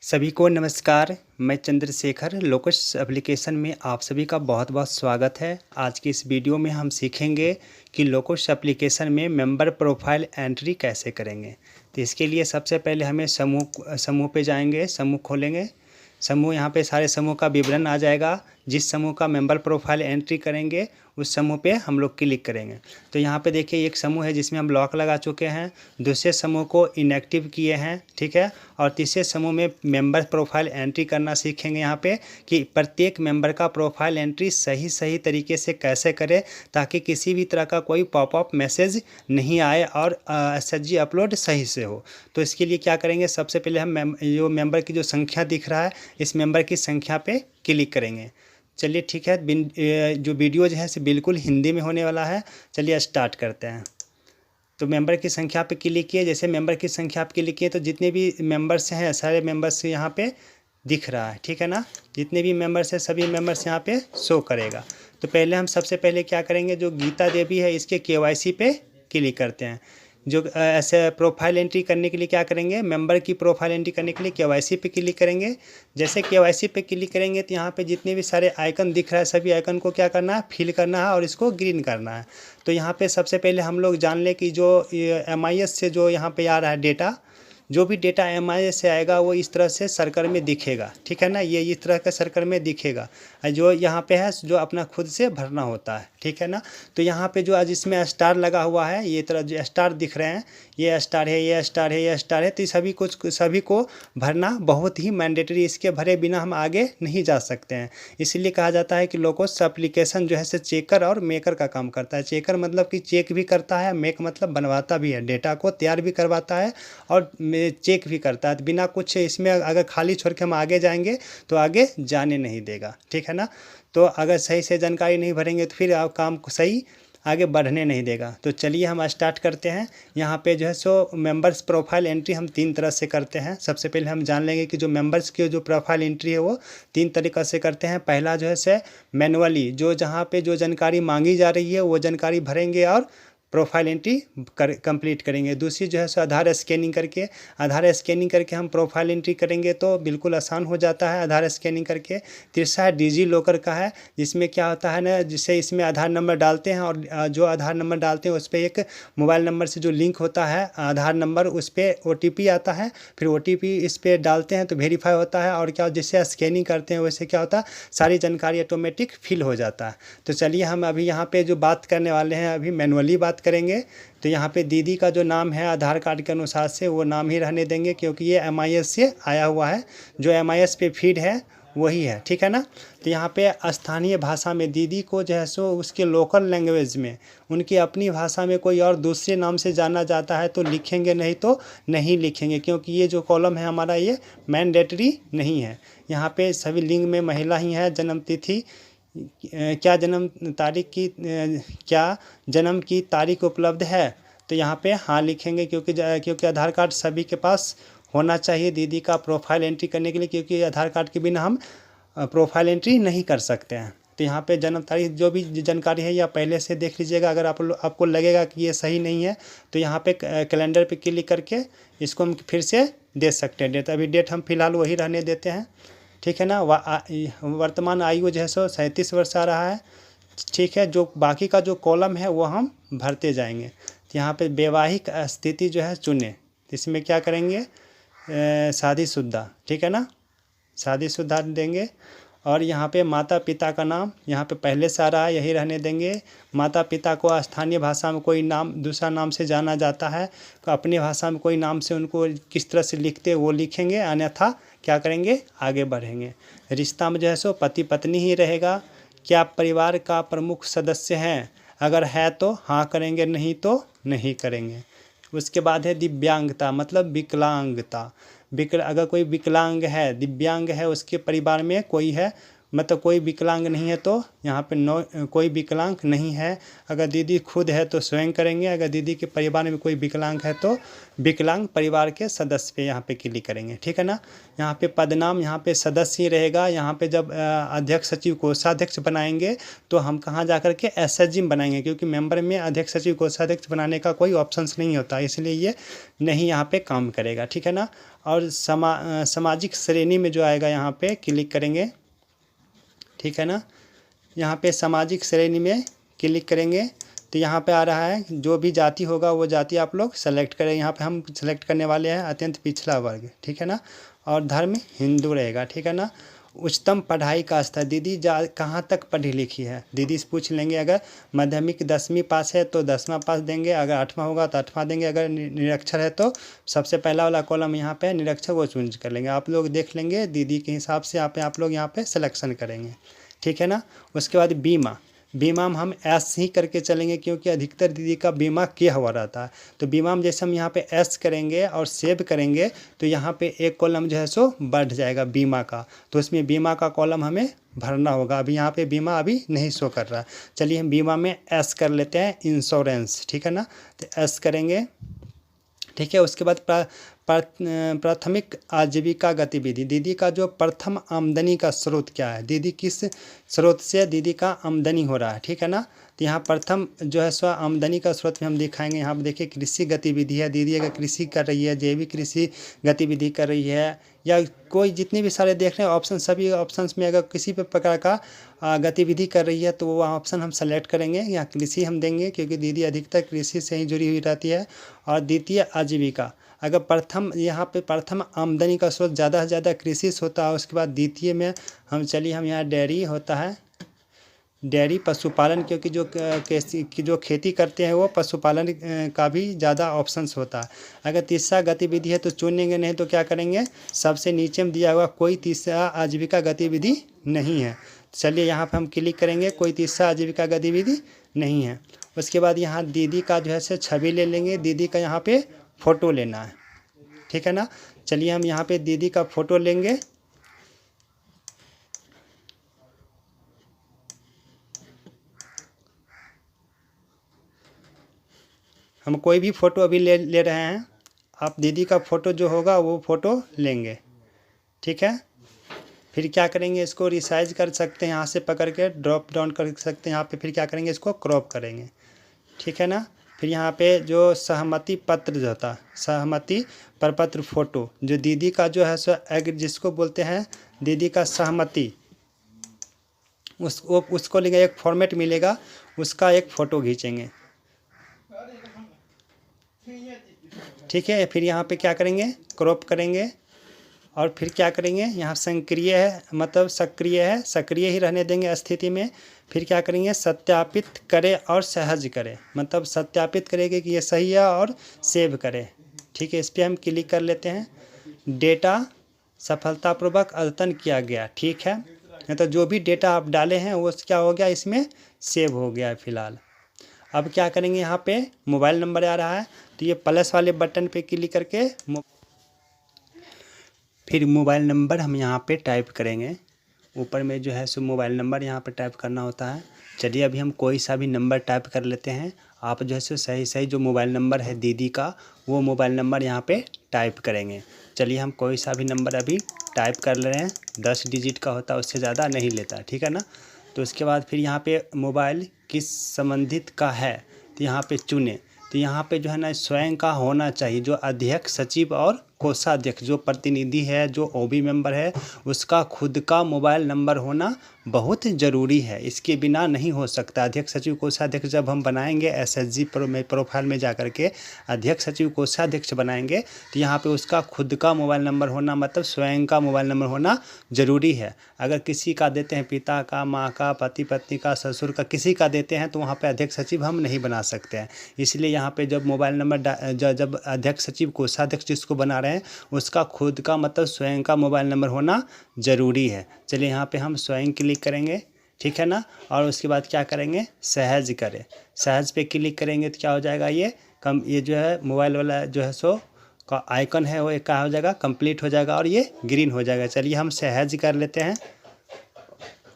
सभी को नमस्कार। मैं चंद्रशेखर लोकस एप्लीकेशन में आप सभी का बहुत बहुत स्वागत है। आज की इस वीडियो में हम सीखेंगे कि लोकस एप्लीकेशन में मेंबर प्रोफाइल एंट्री कैसे करेंगे। तो इसके लिए सबसे पहले हमें समूह पे जाएंगे, समूह खोलेंगे। समूह यहाँ पे सारे समूह का विवरण आ जाएगा। जिस समूह का मेंबर प्रोफाइल एंट्री करेंगे उस समूह पे हम लोग क्लिक करेंगे। तो यहाँ पे देखिए एक समूह है जिसमें हम लॉक लगा चुके हैं, दूसरे समूह को इनएक्टिव किए हैं, ठीक है। और तीसरे समूह में मेंबर प्रोफाइल एंट्री करना सीखेंगे यहाँ पे कि प्रत्येक मेंबर का प्रोफाइल एंट्री सही तरीके से कैसे करें ताकि किसी भी तरह का कोई पॉपअप मैसेज नहीं आए और एसएचजी अपलोड सही से हो। तो इसके लिए क्या करेंगे, सबसे पहले हम जो मेंबर की जो संख्या दिख रहा है इस मेंबर की संख्या पे क्लिक करेंगे। चलिए ठीक है, जो वीडियो जो है से बिल्कुल हिंदी में होने वाला है। चलिए स्टार्ट करते हैं। तो मेंबर की संख्या पे क्लिक किए। जैसे मेंबर की संख्या पे क्लिक किए तो जितने भी मेंबर्स हैं सारे मेंबर्स यहाँ पे दिख रहा है, ठीक है ना। जितने भी मेंबर्स हैं सभी मेंबर्स यहाँ पे शो करेगा। तो पहले हम सबसे पहले क्या करेंगे, जो गीता देवी है इसके केवाईसी पे क्लिक करते हैं। जो ऐसे प्रोफाइल एंट्री करने के लिए क्या करेंगे, मेंबर की प्रोफाइल एंट्री करने के लिए केवाईसी पे क्लिक करेंगे। जैसे केवाईसी पे क्लिक करेंगे तो यहाँ पे जितने भी सारे आइकन दिख रहा है सभी आइकन को क्या करना है, फिल करना है और इसको ग्रीन करना है। तो यहाँ पे सबसे पहले हम लोग जान लें कि जो MIS से जो यहाँ पे आ रहा है डेटा, जो भी डेटा MIS से आएगा वो इस तरह से सर्कल में दिखेगा, ठीक है ना। ये इस तरह का सर्कल में दिखेगा। जो यहाँ पे है जो अपना खुद से भरना होता है, ठीक है ना। तो यहाँ पे जो आज इसमें स्टार लगा हुआ है, ये तरह जो स्टार दिख रहे हैं, ये स्टार है, ये स्टार है, ये स्टार है। तो सभी को भरना बहुत ही मैंडेटरी, इसके भरे बिना हम आगे नहीं जा सकते हैं। इसलिए कहा जाता है कि लोकस एप्लीकेशन जो है से चेकर और मेकर का काम करता है। चेकर मतलब कि चेक भी करता है, मेक मतलब बनवाता भी है, डेटा को तैयार भी करवाता है और चेक भी करता है। बिना कुछ इसमें अगर खाली छोड़ के हम आगे जाएंगे तो आगे जाने नहीं देगा, ठीक है ना। तो अगर सही से जानकारी नहीं भरेंगे तो फिर आप काम को सही आगे बढ़ने नहीं देगा। तो चलिए हम स्टार्ट करते हैं। यहाँ पे जो है सो मेंबर्स प्रोफाइल एंट्री हम 3 तरह से करते हैं। सबसे पहले हम जान लेंगे कि जो मेंबर्स की जो प्रोफाइल एंट्री है वो 3 तरीक़ा से करते हैं। पहला जो है से मैनुअली, जो जहाँ पे जो जानकारी मांगी जा रही है वो जानकारी भरेंगे और प्रोफाइल एंट्री कंप्लीट करेंगे। दूसरी जो है सो आधार स्कैनिंग करके हम प्रोफाइल एंट्री करेंगे तो बिल्कुल आसान हो जाता है आधार स्कैनिंग करके। तीसरा डिजी लॉकर का है, जिसमें क्या होता है ना, जिससे इसमें आधार नंबर डालते हैं और जो आधार नंबर डालते हैं उस पर एक मोबाइल नंबर से जो लिंक होता है आधार नंबर, उस पर OTP आता है। फिर OTP इस पर डालते हैं तो वेरीफाई होता है और क्या जिससे स्कैनिंग करते हैं वैसे क्या होता है सारी जानकारी ऑटोमेटिक फिल हो जाता है। तो चलिए हम अभी यहाँ पे जो बात करने वाले हैं अभी मैनुअली बात करेंगे। तो यहाँ पे दीदी का जो नाम है आधार कार्ड के अनुसार से वो नाम ही रहने देंगे क्योंकि ये MIS से आया हुआ है, जो MIS पे फीड है वही है, ठीक है ना। तो यहाँ पे स्थानीय भाषा में दीदी को जो है सो उसके लोकल लैंग्वेज में उनकी अपनी भाषा में कोई और दूसरे नाम से जाना जाता है तो लिखेंगे, नहीं तो नहीं लिखेंगे, क्योंकि ये जो कॉलम है हमारा ये मैंडेटरी नहीं है। यहाँ पे सभी लिंग में महिला ही है। जन्म तिथि क्या जन्म की तारीख उपलब्ध है, तो यहाँ पे हाँ लिखेंगे क्योंकि आधार कार्ड सभी के पास होना चाहिए दीदी का प्रोफाइल एंट्री करने के लिए, क्योंकि आधार कार्ड के बिना हम प्रोफाइल एंट्री नहीं कर सकते हैं। तो यहाँ पे जन्म तारीख जो भी जानकारी है या पहले से देख लीजिएगा। अगर आपको लगेगा कि ये सही नहीं है तो यहाँ पे कैलेंडर पे क्लिक करके इसको हम फिर से दे सकते हैं डेट। अभी डेट हम फिलहाल वही रहने देते हैं, ठीक है ना। वर्तमान आयु जो है सो 37 वर्ष आ रहा है, ठीक है। जो बाकी का जो कॉलम है वो हम भरते जाएंगे। तो यहाँ पे वैवाहिक स्थिति जो है चुने, इसमें क्या करेंगे शादीशुदा, ठीक है ना, शादीशुदा देंगे। और यहाँ पे माता पिता का नाम यहाँ पे पहले से आ रहा है यही रहने देंगे। माता पिता को स्थानीय भाषा में कोई नाम दूसरा नाम से जाना जाता है तो अपनी भाषा में कोई नाम से उनको किस तरह से लिखते वो लिखेंगे, अन्यथा क्या करेंगे आगे बढ़ेंगे। रिश्ता में जो है सो पति पत्नी ही रहेगा। क्या परिवार का प्रमुख सदस्य हैं, अगर है तो हाँ करेंगे, नहीं तो नहीं करेंगे। उसके बाद है दिव्यांगता मतलब विकलांगता। अगर कोई विकलांग है, दिव्यांग है, उसके परिवार में कोई है मतलब कोई विकलांग नहीं है तो यहाँ पे नो कोई विकलांग नहीं है। अगर दीदी खुद है तो स्वयं करेंगे, अगर दीदी के परिवार में कोई विकलांग है तो विकलांग परिवार के सदस्य पे यहाँ पे क्लिक करेंगे, ठीक है ना। यहाँ पे पदनाम यहाँ पे सदस्य ही रहेगा। यहाँ पे जब अध्यक्ष सचिव कोषाध्यक्ष बनाएंगे तो हम कहाँ जा कर के एसएचजी बनाएंगे, क्योंकि मेंबर में अध्यक्ष सचिव कोषाध्यक्ष बनाने का कोई ऑप्शंस नहीं होता, इसलिए ये नहीं यहाँ पे काम करेगा, ठीक है ना। और सामाजिक श्रेणी में जो आएगा यहाँ पे क्लिक करेंगे, ठीक है ना। यहाँ पे सामाजिक श्रेणी में क्लिक करेंगे तो यहाँ पे आ रहा है जो भी जाति होगा वो जाति आप लोग सेलेक्ट करें। यहाँ पे हम सेलेक्ट करने वाले हैं अत्यंत पिछड़ा वर्ग, ठीक है ना। और धर्म हिंदू रहेगा, ठीक है ना। उच्चतम पढ़ाई का स्तर, दीदी कहाँ तक पढ़ी लिखी है, दीदी से पूछ लेंगे। अगर माध्यमिक 10वीं पास है तो 10वां पास देंगे, अगर 8वां होगा तो 8वां देंगे, अगर निरक्षर है तो सबसे पहला वाला कॉलम यहाँ पे निरक्षर वो चूज कर लेंगे। आप लोग देख लेंगे दीदी के हिसाब से आप लोग यहाँ पे सिलेक्शन करेंगे, ठीक है ना। उसके बाद बीमा में हम एस ही करके चलेंगे, क्योंकि अधिकतर दीदी का बीमा किया हुआ रहता है। तो बीमा में जैसे हम यहाँ पे एस करेंगे और सेव करेंगे तो यहाँ पे एक कॉलम जो है सो बढ़ जाएगा बीमा का, तो उसमें बीमा का कॉलम हमें भरना होगा। अभी यहाँ पे बीमा अभी नहीं शो कर रहा है। चलिए हम बीमा में एस कर लेते हैं, इंश्योरेंस, ठीक है ना। तो एस करेंगे, ठीक है। उसके बाद प्राथमिक आजीविका गतिविधि, दीदी का जो प्रथम आमदनी का स्रोत क्या है, दीदी किस स्रोत से दीदी का आमदनी हो रहा है, ठीक है ना। तो यहाँ प्रथम जो है सो आमदनी का स्रोत में हम दिखाएंगे। यहाँ पर देखिए कृषि गतिविधि है, दीदी अगर कृषि कर रही है, जैविक कृषि गतिविधि कर रही है, या कोई जितने भी सारे देख रहे हैं ऑप्शन, सभी ऑप्शंस में अगर किसी भी प्रकार का गतिविधि कर रही है तो वो ऑप्शन हम सेलेक्ट करेंगे। यहाँ कृषि हम देंगे क्योंकि दीदी अधिकतर कृषि से ही जुड़ी हुई रहती है। और द्वितीय आजीविका, अगर प्रथम यहाँ पे प्रथम आमदनी का स्रोत ज़्यादा से ज़्यादा कृषि से होता है। उसके बाद द्वितीय में हम यहाँ डेयरी होता है, डेयरी पशुपालन, क्योंकि जो खेती करते हैं वो पशुपालन का भी ज़्यादा ऑप्शंस होता है। अगर तीसरा गतिविधि है तो चुनेंगे, नहीं तो क्या करेंगे, सबसे नीचे में दिया हुआ कोई तीसरा आजीविका गतिविधि नहीं है। चलिए यहाँ पे हम क्लिक करेंगे, कोई तीसरा आजीविका गतिविधि नहीं है। उसके बाद यहाँ दीदी का जो है से छवि ले लेंगे, दीदी का यहाँ पे फ़ोटो लेना है, ठीक है ना। चलिए हम यहाँ पे दीदी का फ़ोटो लेंगे। हम कोई भी फ़ोटो अभी ले रहे हैं, आप दीदी का फ़ोटो जो होगा वो फ़ोटो लेंगे, ठीक है। फिर क्या करेंगे, इसको रिसाइज कर सकते हैं, यहाँ से पकड़ के ड्रॉप डाउन कर सकते हैं यहाँ पे। फिर क्या करेंगे, इसको क्रॉप करेंगे, ठीक है ना। फिर यहाँ पे जो सहमति पत्र जो होता है, सहमति प्रपत्र फ़ोटो, जो दीदी का जो है सो जिसको बोलते हैं दीदी का सहमति, उसको लेंगे, एक फॉर्मेट मिलेगा, उसका एक फ़ोटो खींचेंगे, ठीक है। फिर यहाँ पे क्या करेंगे, क्रॉप करेंगे। और फिर क्या करेंगे, यहाँ सक्रिय है, मतलब सक्रिय है, सक्रिय ही रहने देंगे स्थिति में। फिर क्या करेंगे, सत्यापित करें और सहज करें, मतलब सत्यापित करेंगे कि ये सही है और सेव करें, ठीक है। इस पर हम क्लिक कर लेते हैं। डेटा सफलतापूर्वक अद्यतन किया गया, ठीक है। तो जो भी डेटा आप डाले हैं वो क्या हो गया, इसमें सेव हो गया है फ़िलहाल। अब क्या करेंगे, यहाँ पे मोबाइल नंबर आ रहा है तो ये प्लस वाले बटन पे क्लिक करके फिर मोबाइल नंबर हम यहाँ पे टाइप करेंगे। ऊपर में जो है सो मोबाइल नंबर यहाँ पे टाइप करना होता है। चलिए अभी हम कोई सा भी नंबर टाइप कर लेते हैं। आप जो है सो सही जो मोबाइल नंबर है दीदी का वो मोबाइल नंबर यहाँ पे टाइप करेंगे। चलिए हम कोई सा भी नंबर अभी टाइप कर ले रहे हैं, 10 डिजिट का होता है, उससे ज़्यादा नहीं लेता, ठीक है ना। तो उसके बाद फिर यहाँ पे मोबाइल किस संबंधित का है तो यहाँ पे चुने। तो यहाँ पे जो है ना स्वयं का होना चाहिए, जो अध्यक्ष सचिव और कोषाध्यक्ष जो प्रतिनिधि है, जो ओबी मेंबर है, उसका खुद का मोबाइल नंबर होना बहुत ज़रूरी है। इसके बिना नहीं हो सकता। अध्यक्ष सचिव कोषाध्यक्ष जब हम बनाएंगे एसएचजी प्रोफाइल में जाकर के अध्यक्ष सचिव कोषाध्यक्ष बनाएंगे तो यहाँ पे उसका खुद का मोबाइल नंबर होना, मतलब स्वयं का मोबाइल नंबर होना ज़रूरी है। अगर किसी का देते हैं, पिता का, माँ का, पति पत्नी का, ससुर का, किसी का देते हैं तो वहाँ पर अध्यक्ष सचिव हम नहीं बना सकते हैं। इसलिए यहाँ पर जब मोबाइल नंबर जब अध्यक्ष सचिव कोषाध्यक्ष जिसको बना रहे हैं उसका खुद का, मतलब स्वयं का मोबाइल नंबर होना ज़रूरी है। चलिए यहाँ पे हम स्वयं क्लिक करेंगे, ठीक है ना। और उसके बाद क्या करेंगे, सहज करें। सहज पे क्लिक करेंगे तो क्या हो जाएगा, ये जो है मोबाइल वाला जो है सो का आइकन है वो एक क्या हो जाएगा, कंप्लीट हो जाएगा और ये ग्रीन हो जाएगा। चलिए हम सहज कर लेते हैं।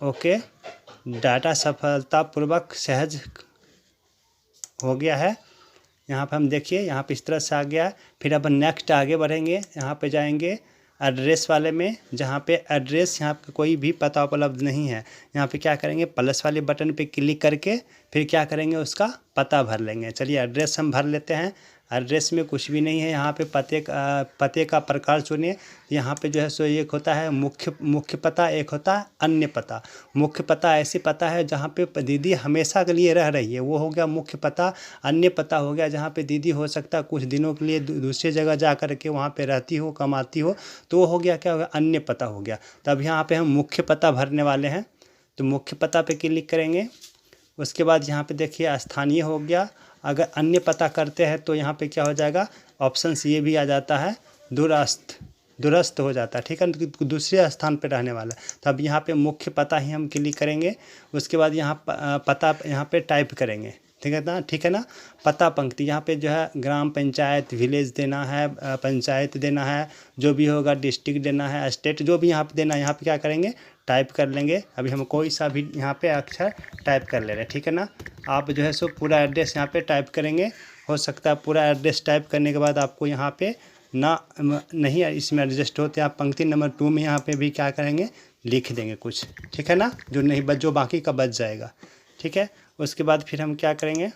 ओके, डाटा सफलतापूर्वक सहज हो गया है। यहाँ पे हम देखिए, यहाँ पे इस तरह से आ गया। फिर अब नेक्स्ट आगे बढ़ेंगे, यहाँ पे जाएंगे एड्रेस वाले में, जहाँ पे एड्रेस यहाँ पे कोई भी पता उपलब्ध नहीं है। यहाँ पे क्या करेंगे, प्लस वाले बटन पे क्लिक करके फिर क्या करेंगे, उसका पता भर लेंगे। चलिए एड्रेस हम भर लेते हैं। एड्रेस में कुछ भी नहीं है। यहाँ पे पते का प्रकार चुनिए। यहाँ पे जो है सो एक होता है मुख्य पता, एक होता है अन्य पता। मुख्य पता ऐसी पता है जहाँ पे दीदी हमेशा के लिए रह रही है, वो हो गया मुख्य पता। अन्य पता हो गया जहाँ पे दीदी हो सकता है कुछ दिनों के लिए दूसरी जगह जा कर के वहाँ पे रहती हो, कमाती हो, तो वो हो गया, क्या हो गया, अन्य पता हो गया। तब यहाँ पे हम मुख्य पता भरने वाले हैं, तो मुख्य पता पे क्लिक करेंगे। उसके बाद यहाँ पे देखिए स्थानीय हो गया। अगर अन्य पता करते हैं तो यहाँ पे क्या हो जाएगा, ऑप्शन ये भी आ जाता है, दूरस्थ हो जाता है, ठीक है, तो दूसरे स्थान पे रहने वाला। तब यहाँ पे मुख्य पता ही हम क्लिक करेंगे। उसके बाद यहाँ पता यहाँ पे टाइप करेंगे, ठीक है ना। पता पंक्ति यहाँ पे जो है ग्राम पंचायत, विलेज देना है, पंचायत देना है, जो भी होगा, डिस्ट्रिक्ट देना है, स्टेट, जो भी यहाँ पे देना है, यहाँ पे क्या करेंगे, टाइप कर लेंगे। अभी हम कोई सा भी यहाँ पे अक्षर टाइप कर ले रहे हैं, ठीक है ना। आप जो है सो पूरा एड्रेस यहाँ पे टाइप करेंगे। हो सकता है पूरा एड्रेस टाइप करने के बाद आपको यहाँ पे नहीं इसमें एडजस्ट होते, आप पंक्ति नंबर 2 में यहाँ पे भी क्या करेंगे, लिख देंगे कुछ, ठीक है ना, जो बाकी का बच जाएगा, ठीक है। उसके बाद फिर हम क्या करेंगे,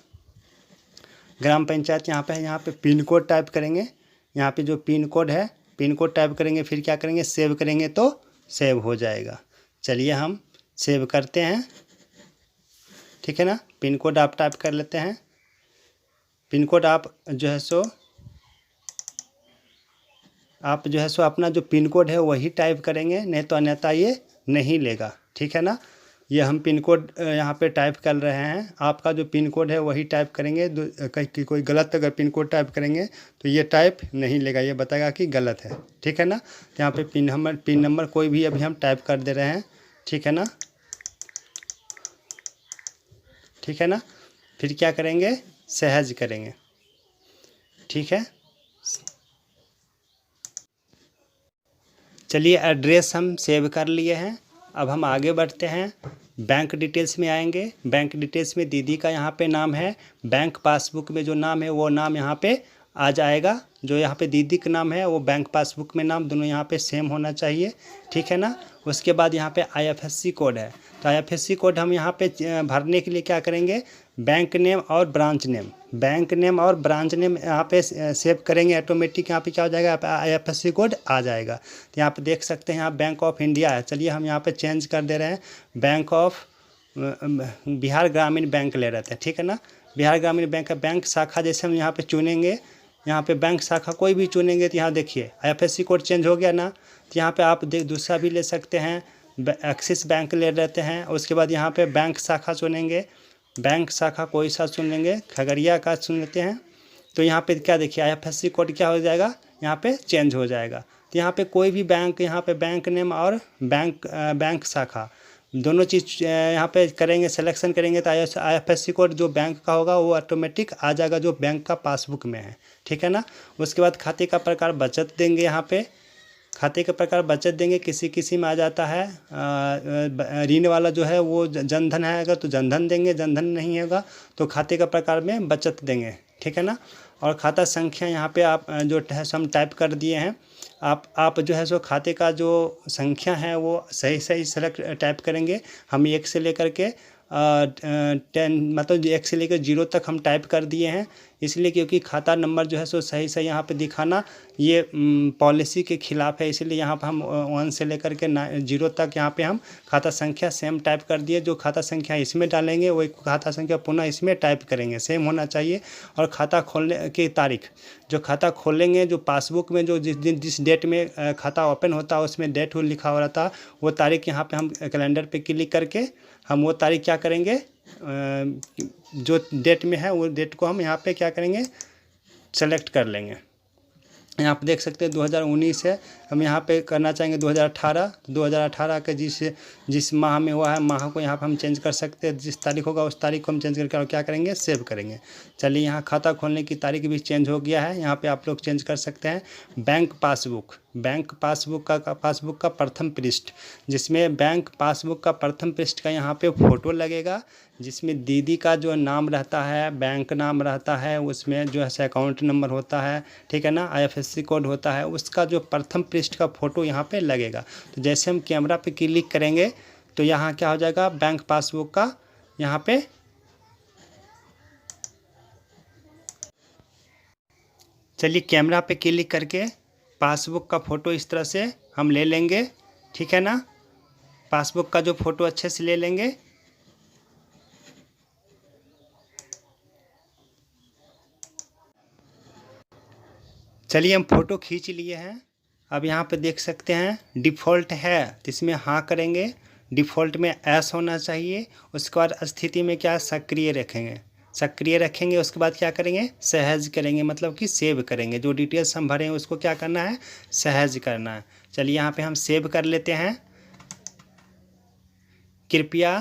ग्राम पंचायत यहाँ पे है, यहाँ पे पिन कोड टाइप करेंगे। यहाँ पे जो पिन कोड है, पिन कोड टाइप करेंगे। फिर क्या करेंगे, सेव करेंगे तो सेव हो जाएगा। चलिए हम सेव करते हैं, ठीक है ना। पिन कोड आप टाइप कर लेते हैं। पिन कोड आप जो है सो अपना जो पिन कोड है वही टाइप करेंगे, नहीं तो अन्यथा ये नहीं लेगा, ठीक है ना। ये हम पिन कोड यहाँ पे टाइप कर रहे हैं। आपका जो पिन कोड है वही टाइप करेंगे। कोई गलत अगर पिन कोड टाइप करेंगे तो ये टाइप नहीं लेगा, ये बताएगा कि गलत है, ठीक है ना। तो यहाँ पे पिन नंबर कोई भी अभी हम टाइप कर दे रहे हैं, ठीक है ना, ठीक है ना। फिर क्या करेंगे, सहज करेंगे, ठीक है। चलिए एड्रेस हम सेव कर लिए हैं। अब हम आगे बढ़ते हैं, बैंक डिटेल्स में आएंगे। बैंक डिटेल्स में दीदी का यहाँ पे नाम है, बैंक पासबुक में जो नाम है वो नाम यहाँ पे आ जाएगा। जो यहाँ पे दीदी का नाम है वो बैंक पासबुक में नाम दोनों यहाँ पे सेम होना चाहिए, ठीक है ना। उसके बाद यहाँ पे IFSC कोड है, तो IFSC कोड हम यहाँ पे भरने के लिए क्या करेंगे, बैंक नेम और ब्रांच नेम, बैंक नेम और ब्रांच नेम यहाँ पे सेव करेंगे। ऑटोमेटिक यहाँ पे क्या हो जाएगा, IFSC कोड आ जाएगा। तो यहाँ पे देख सकते हैं यहाँ बैंक ऑफ इंडिया है। चलिए हम यहाँ पे चेंज कर दे रहे हैं, बैंक ऑफ बिहार ग्रामीण बैंक ले रहे थे, ठीक है ना। बिहार ग्रामीण बैंक का बैंक शाखा जैसे हम यहाँ पे चुनेंगे, यहाँ पे बैंक शाखा कोई भी चुनेंगे तो यहाँ देखिए IFSC कोड चेंज हो गया ना। तो यहाँ पे आप दूसरा भी ले सकते हैं, एक्सिस बैंक ले लेते हैं। उसके बाद यहाँ पे बैंक शाखा चुनेंगे, बैंक शाखा कोई सा चुन लेंगे, खगड़िया का चुन लेते हैं। तो यहाँ पे क्या देखिए IFSC कोड क्या हो जाएगा, यहाँ पे चेंज हो जाएगा। तो यहाँ पे कोई भी बैंक, यहाँ पे बैंक नेम और बैंक शाखा दोनों चीज़ यहाँ पे करेंगे, सिलेक्शन करेंगे तो IFSC कोड जो बैंक का होगा वो ऑटोमेटिक आ जाएगा जो बैंक का पासबुक में है, ठीक है ना। उसके बाद खाते का प्रकार बचत देंगे, यहाँ पे खाते का प्रकार बचत देंगे। किसी में आ जाता है ऋण वाला जो है वो जनधन है, अगर तो जनधन देंगे, जनधन नहीं होगा तो खाते का प्रकार में बचत देंगे, ठीक है ना। और खाता संख्या यहाँ पे आप जो हम टाइप कर दिए हैं, आप जो है सो खाते का जो संख्या है वो सही सेलेक्ट टाइप करेंगे। हम 1 से लेकर के 10 मतलब 1 से लेकर 0 तक हम टाइप कर दिए हैं, इसलिए क्योंकि खाता नंबर जो है सो सही यहाँ पे दिखाना ये पॉलिसी के खिलाफ है। इसलिए यहाँ पर हम 1 से लेकर के 0 तक यहाँ पे हम खाता संख्या सेम टाइप कर दिए। जो खाता संख्या इसमें डालेंगे वही खाता संख्या पुनः इसमें टाइप करेंगे, सेम होना चाहिए। और खाता खोलने की तारीख, जो खाता खोलेंगे, जो पासबुक में जो जिस डेट में खाता ओपन होता है उसमें डेट लिखा हो रहता है, वो तारीख यहाँ पे हम कैलेंडर पे क्लिक करके हम वो तारीख क्या करेंगे, जो डेट में है वो डेट को हम यहाँ पे क्या करेंगे, सेलेक्ट कर लेंगे। यहाँ पे देख सकते हैं 2019 है, हम यहाँ पे करना चाहेंगे 2018। 2018 के जिस माह में हुआ है माह को यहाँ पे हम चेंज कर सकते हैं। जिस तारीख होगा उस तारीख को हम चेंज करके और क्या करेंगे, सेव करेंगे। चलिए यहाँ खाता खोलने की तारीख भी चेंज हो गया है, यहाँ पे आप लोग चेंज कर सकते हैं। बैंक पासबुक, बैंक पासबुक का प्रथम पृष्ठ, जिसमें बैंक पासबुक का प्रथम पृष्ठ का यहाँ पे फ़ोटो लगेगा, जिसमें दीदी का जो नाम रहता है, बैंक नाम रहता है, उसमें जो है अकाउंट नंबर होता है, ठीक है ना, IFSC कोड होता है, उसका जो प्रथम पृष्ठ का फ़ोटो यहाँ पे लगेगा। तो जैसे हम कैमरा पे क्लिक करेंगे तो यहाँ क्या हो जाएगा, बैंक पासबुक का यहाँ पे चलिए कैमरा पे क्लिक करके पासबुक का फ़ोटो इस तरह से हम ले लेंगे, ठीक है ना। पासबुक का जो फ़ोटो अच्छे से ले लेंगे। चलिए हम फ़ोटो खींच लिए हैं। अब यहाँ पे देख सकते हैं डिफ़ॉल्ट है, तो इसमें हाँ करेंगे। डिफ़ॉल्ट में एस होना चाहिए। उसके बाद स्थिति में क्या सक्रिय रखेंगे, सक्रिय रखेंगे। उसके बाद क्या करेंगे, सहज करेंगे, मतलब कि सेव करेंगे। जो डिटेल्स हम भरें उसको क्या करना है, सहज करना है। चलिए यहाँ पे हम सेव कर लेते हैं। कृपया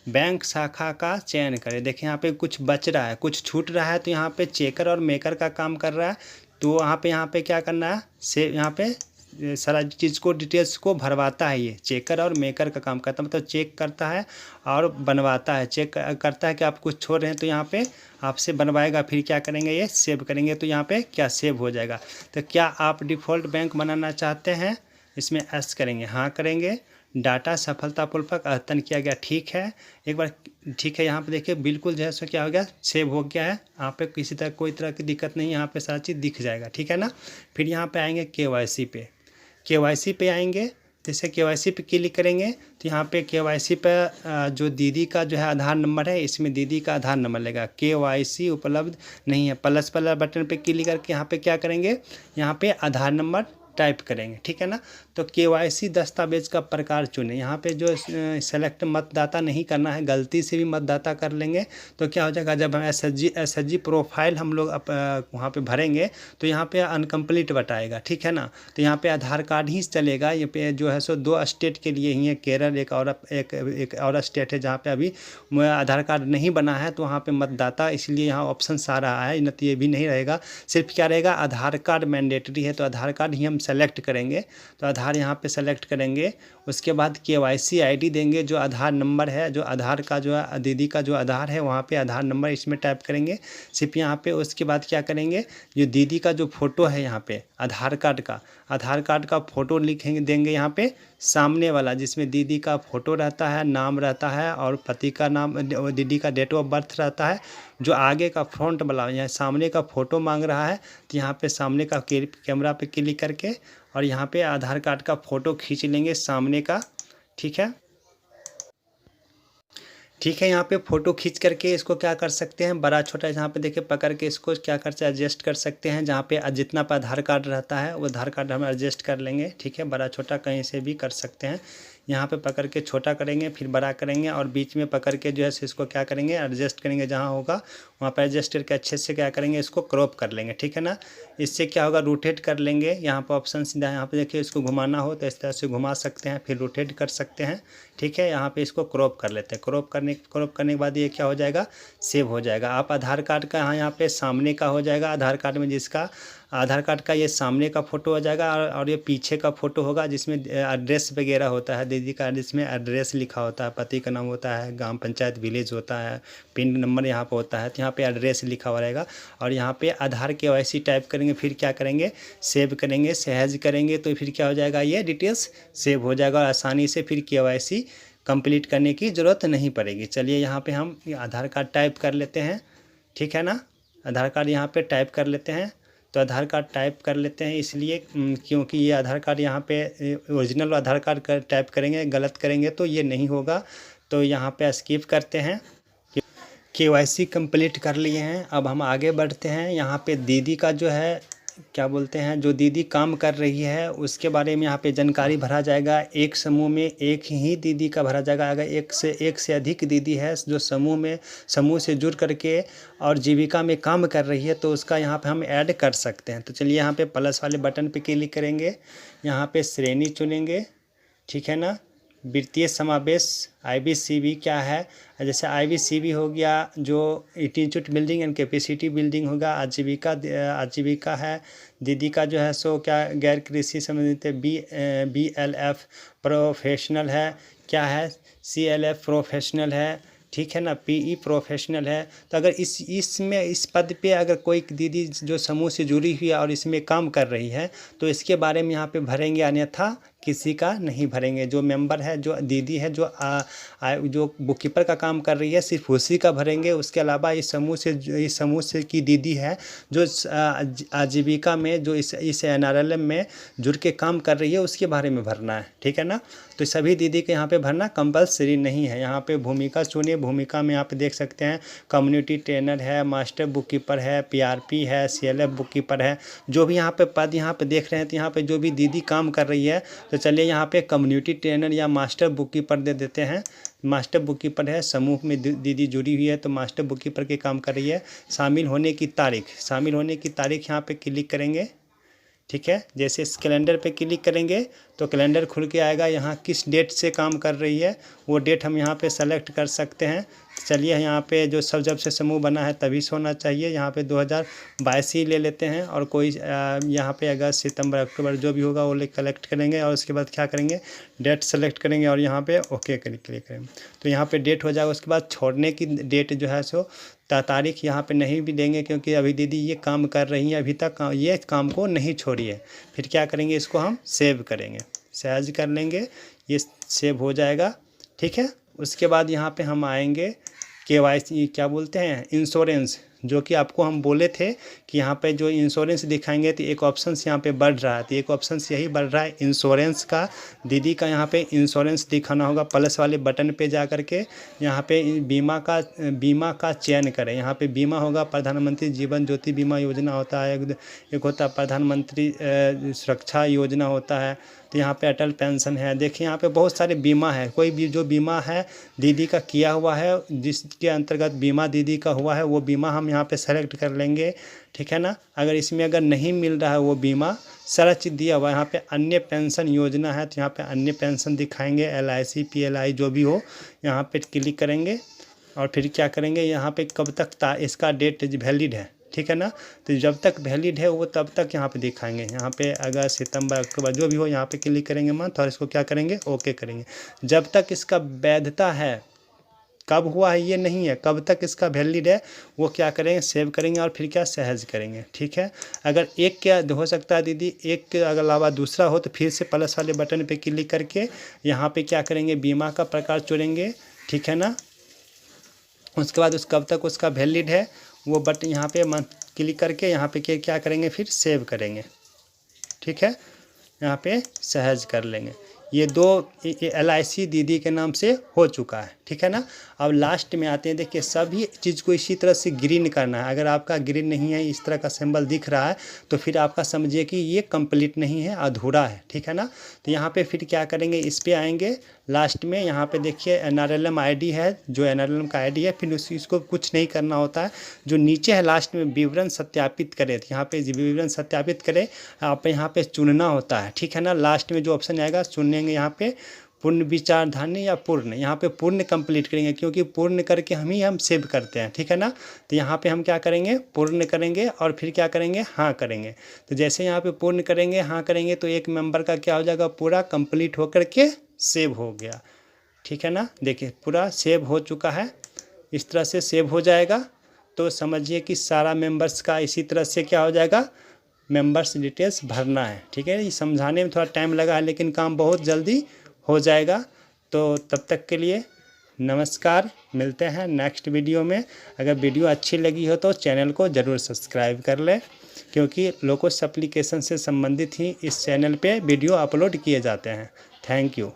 बैंक शाखा का चयन करें। देखिए यहाँ पे कुछ बच रहा है, कुछ छूट रहा है, तो यहाँ पे चेकर और मेकर का काम कर रहा है। तो यहाँ पे क्या करना है, यहाँ पे सारा चीज़ को डिटेल्स को भरवाता है। ये चेकर और मेकर का काम करता है, मतलब चेक करता है और बनवाता है। चेक करता है कि आप कुछ छोड़ रहे हैं तो यहाँ पे आपसे बनवाएगा, फिर क्या करेंगे, ये सेव करेंगे तो यहाँ पे क्या सेव हो जाएगा। तो क्या आप डिफ़ॉल्ट बैंक बनाना चाहते हैं, इसमें एस करेंगे, हाँ करेंगे। डाटा सफलतापूर्वक अद्यतन किया गया, ठीक है। एक बार ठीक है, यहाँ पे देखिए बिल्कुल जो है सो क्या हो गया, सेव हो गया है। यहाँ पे किसी तरह कोई तरह की दिक्कत नहीं, यहाँ पे सारा चीज़ दिख जाएगा, ठीक है ना। फिर यहाँ पे आएंगे KYC पे, KYC पे आएंगे। जैसे KYC पे क्लिक करेंगे तो यहाँ पे KYC पे जो दीदी का जो है आधार नंबर है, इसमें दीदी का आधार नंबर लगेगा। KYC उपलब्ध नहीं है, प्लस बटन पे क्लिक करके यहाँ पे क्या करेंगे, यहाँ पे आधार नंबर टाइप करेंगे, ठीक है ना। तो KYC दस्तावेज का प्रकार चुनें। यहाँ पे जो सेलेक्ट मतदाता नहीं करना है, गलती से भी मतदाता कर लेंगे तो क्या हो जाएगा, जब हम SHG प्रोफाइल हम लोग वहाँ पे भरेंगे तो यहाँ पे अनकम्प्लीट बताएगा, ठीक है ना। तो यहाँ पे आधार कार्ड ही चलेगा। ये पे जो है सो 2 स्टेट के लिए ही है, केरल एक और स्टेट है जहाँ पे अभी आधार कार्ड नहीं बना है, तो वहाँ पे मतदाता, इसलिए यहाँ ऑप्शन आ रहा है। न तो ये भी नहीं रहेगा, सिर्फ क्या रहेगा, आधार कार्ड मैंडेटरी है, तो आधार कार्ड ही हम सेलेक्ट करेंगे। तो आधार यहाँ पे सेलेक्ट करेंगे। उसके बाद KYC ID देंगे, जो आधार नंबर है, जो आधार का जो है दीदी का जो आधार है, वहाँ पे आधार नंबर इसमें टाइप करेंगे सिर्फ यहाँ पे। उसके बाद क्या करेंगे, जो दीदी का जो फ़ोटो है यहाँ पे आधार कार्ड का फ़ोटो लिखेंगे, देंगे यहाँ पे सामने वाला, जिसमें दीदी का फ़ोटो रहता है, नाम रहता है और पति का नाम, दीदी का डेट ऑफ बर्थ रहता है। जो आगे का फ्रंट वाला यहाँ सामने का फ़ोटो मांग रहा है, तो यहाँ पे सामने का कैमरा पे क्लिक करके और यहाँ पे आधार कार्ड का फ़ोटो खींच लेंगे सामने का, ठीक है। यहाँ पे फ़ोटो खींच करके इसको क्या कर सकते हैं, बड़ा छोटा यहाँ पे देखिए पकड़ के इसको क्या कर सकते, एडजस्ट कर सकते हैं। जहाँ पे जितना पे आधार कार्ड रहता है वो आधार कार्ड हम एडजस्ट कर लेंगे, ठीक है। बड़ा छोटा कहीं से भी कर सकते हैं। यहाँ पे पकड़ के छोटा करेंगे, फिर बड़ा करेंगे और बीच में पकड़ के जो है इसको क्या करेंगे, एडजस्ट करेंगे। जहाँ होगा वहाँ पर एडजस्ट करके अच्छे से क्या करेंगे, इसको क्रॉप कर लेंगे, ठीक है ना। इससे क्या होगा, रोटेट कर लेंगे। यहाँ पर ऑप्शन सीधा यहाँ पे देखिए, इसको घुमाना हो तो इस तरह से घुमा सकते हैं, फिर रोटेट कर सकते हैं, ठीक है। यहाँ पे इसको क्रॉप कर लेते हैं। क्रॉप करने के बाद ये क्या हो जाएगा, सेव हो जाएगा। आप आधार कार्ड का यहाँ पे सामने का हो जाएगा, आधार कार्ड में जिसका आधार कार्ड का ये सामने का फ़ोटो हो जाएगा और ये पीछे का फ़ोटो होगा, जिसमें एड्रेस वगैरह होता है दीदी का, जिसमें एड्रेस लिखा होता है, पति का नाम होता है, ग्राम पंचायत विलेज होता है, पिन नंबर यहाँ पर होता है, तो यहाँ पे एड्रेस लिखा हुआ रहेगा। और यहाँ पे आधार KYC टाइप करेंगे, फिर क्या करेंगे, सेव करेंगे, सहज करेंगे, तो फिर क्या हो जाएगा, ये डिटेल्स सेव हो जाएगा और आसानी से फिर KYC कंप्लीट करने की ज़रूरत नहीं पड़ेगी। चलिए यहाँ पे हम आधार कार्ड टाइप कर लेते हैं, ठीक है ना। आधार कार्ड यहाँ पे टाइप कर लेते हैं। तो आधार कार्ड टाइप कर लेते हैं इसलिए क्योंकि ये आधार कार्ड यहाँ पे ओरिजिनल आधार कार्ड टाइप करेंगे, गलत करेंगे तो ये नहीं होगा। तो यहाँ पे स्किप करते हैं। KYC कंप्लीट कर लिए हैं। अब हम आगे बढ़ते हैं। यहाँ पे दीदी का जो है क्या बोलते हैं, जो दीदी काम कर रही है उसके बारे में यहाँ पे जानकारी भरा जाएगा। एक समूह में एक ही दीदी का भरा जाएगा। अगर एक से अधिक दीदी है जो समूह से जुड़ करके और जीविका में काम कर रही है, तो उसका यहाँ पे हम ऐड कर सकते हैं। तो चलिए यहाँ पे प्लस वाले बटन पे क्लिक करेंगे, यहाँ पे श्रेणी चुनेंगे, ठीक है ना। वित्तीय समावेश IBCB क्या है, जैसे IBCB हो गया जो institute building and capacity building होगा। आजीविका है दीदी का जो है सो क्या गैर कृषि संबंधित BLF प्रोफेशनल है, क्या है CLF प्रोफेशनल है, ठीक है ना, PE प्रोफेशनल है। तो अगर इस पद पे अगर कोई दीदी जो समूह से जुड़ी हुई है और इसमें काम कर रही है तो इसके बारे में यहाँ पे भरेंगे, अन्यथा किसी का नहीं भरेंगे। जो मेंबर है, जो दीदी है, जो बुक कीपर का काम कर रही है, सिर्फ उसी का भरेंगे। उसके अलावा इस समूह से की दीदी है जो आजीविका में जो इस NRLM में जुड़ के काम कर रही है, उसके बारे में भरना है, ठीक है ना। तो सभी दीदी के यहाँ पे भरना कंपलसरी नहीं है। यहाँ पे भूमिका चुनिए, भूमिका में यहाँ पे देख सकते हैं कम्युनिटी ट्रेनर है, मास्टर बुक कीपर है, PRP है, CLF बुक कीपर है। जो भी यहाँ पे पद यहाँ पे देख रहे हैं, तो यहाँ पे जो भी दीदी काम कर रही है, तो चलिए यहाँ पे कम्युनिटी ट्रेनर या मास्टर बुक कीपर दे देते हैं। मास्टर बुक कीपर है, समूह में दीदी जुड़ी हुई है तो मास्टर बुक कीपर के काम कर रही है। शामिल होने की तारीख यहाँ पे क्लिक करेंगे, ठीक है। जैसे इस कैलेंडर पे क्लिक करेंगे तो कैलेंडर खुल के आएगा। यहाँ किस डेट से काम कर रही है वो डेट हम यहाँ पे सेलेक्ट कर सकते हैं। चलिए यहाँ पे जो जब से समूह बना है तभी से होना चाहिए। यहाँ पे 2022 ही ले लेते हैं और कोई यहाँ पे अगस्त सितंबर अक्टूबर जो भी होगा वो कलेक्ट करेंगे और उसके बाद क्या करेंगे, डेट सेलेक्ट करेंगे और यहाँ पे ओके क्लिक करेंगे तो यहाँ पे डेट हो जाएगा। उसके बाद छोड़ने की डेट जो है सो तारीख यहाँ पे नहीं भी देंगे क्योंकि अभी दीदी ये काम कर रही हैं, अभी तक ये काम को नहीं छोड़ी है। फिर क्या करेंगे, इसको हम सेव करेंगे, सहज कर लेंगे, ये सेव हो जाएगा, ठीक है। उसके बाद यहाँ पे हम आएंगे KYC क्या बोलते हैं, इंश्योरेंस, जो कि आपको हम बोले थे कि यहाँ पे जो इंश्योरेंस दिखाएंगे तो एक ऑप्शन यहाँ पे बढ़ रहा है, तो एक ऑप्शन यही बढ़ रहा है इंश्योरेंस का। दीदी का यहाँ पे इंश्योरेंस दिखाना होगा। प्लस वाले बटन पे जा कर के यहाँ पे बीमा का चयन करें। यहाँ पे बीमा होगा, प्रधानमंत्री जीवन ज्योति बीमा योजना होता है, एक होता है प्रधानमंत्री सुरक्षा योजना होता है, तो यहाँ पे अटल पेंशन है। देखिए यहाँ पे बहुत सारे बीमा है। कोई भी जो बीमा है दीदी का किया हुआ है, जिसके अंतर्गत बीमा दीदी का हुआ है, वो बीमा हम यहाँ पे सेलेक्ट कर लेंगे, ठीक है ना। अगर इसमें अगर नहीं मिल रहा है वो बीमा, सारा चीज़ दिया हुआ है। यहाँ पे अन्य पेंशन योजना है तो यहाँ पे अन्य पेंशन दिखाएंगे, LIC PLI जो भी हो, यहाँ पे क्लिक करेंगे और फिर क्या करेंगे, यहाँ पे कब तक इसका डेट वैलिड है, ठीक है ना। तो जब तक वैलिड है वो तब तक यहाँ पे दिखाएंगे। यहाँ पे अगस्त सितंबर अक्टूबर जो भी हो यहाँ पे क्लिक करेंगे मंथ और इसको क्या करेंगे, ओके करेंगे। जब तक इसका वैधता है, कब हुआ है ये नहीं है, कब तक इसका वैलिड है वो क्या करेंगे, सेव करेंगे और फिर क्या सहज करेंगे, ठीक है। अगर एक क्या हो सकता है दीदी, एक के अलावा दूसरा हो तो फिर से प्लस वाले बटन पे क्लिक करके यहाँ पे क्या करेंगे, बीमा का प्रकार चुनेंगे, ठीक है ना। उसके बाद कब तक उसका वैलिड है वो बटन यहाँ पे क्लिक करके यहाँ पे क्या करेंगे, फिर सेव करेंगे, ठीक है। यहाँ पे सहज कर लेंगे। ये 2 LIC दीदी के नाम से हो चुका है, ठीक है ना। अब लास्ट में आते हैं, देखिए सभी चीज़ को इसी तरह से ग्रीन करना है। अगर आपका ग्रीन नहीं है, इस तरह का सिंबल दिख रहा है तो फिर आपका समझिए कि ये कंप्लीट नहीं है, अधूरा है, ठीक है ना। तो यहाँ पे फिर क्या करेंगे, इस पे आएंगे लास्ट में, यहाँ पे देखिए NRLM ID है, जो NRLM का ID है, फिर इसको कुछ नहीं करना होता है। जो नीचे है लास्ट में विवरण सत्यापित करें, तो यहाँ पे विवरण सत्यापित करें, आप यहाँ पे चुनना होता है, ठीक है ना। लास्ट में जो ऑप्शन आएगा चुनेंगे, यहाँ पे पूर्ण विचारधानी या पूर्ण, यहाँ पे पूर्ण कंप्लीट करेंगे क्योंकि पूर्ण करके हम सेव करते हैं, ठीक है ना। तो यहाँ पे हम क्या करेंगे, पूर्ण करेंगे और फिर क्या करेंगे, हाँ करेंगे। तो जैसे यहाँ पे पूर्ण करेंगे, हाँ करेंगे तो एक मेंबर का क्या हो जाएगा, पूरा कंप्लीट होकर के सेव हो गया, ठीक है ना। देखिए पूरा सेव हो चुका है, इस तरह से सेव हो जाएगा। तो समझिए कि सारा मेंबर्स का इसी तरह से क्या हो जाएगा, मेंबर्स डिटेल्स भरना है, ठीक है। ये समझाने में थोड़ा टाइम लगा है लेकिन काम बहुत जल्दी हो जाएगा। तो तब तक के लिए नमस्कार, मिलते हैं नेक्स्ट वीडियो में। अगर वीडियो अच्छी लगी हो तो चैनल को ज़रूर सब्सक्राइब कर लें क्योंकि लोकोस एप्लीकेशन से संबंधित ही इस चैनल पे वीडियो अपलोड किए जाते हैं। Thank you.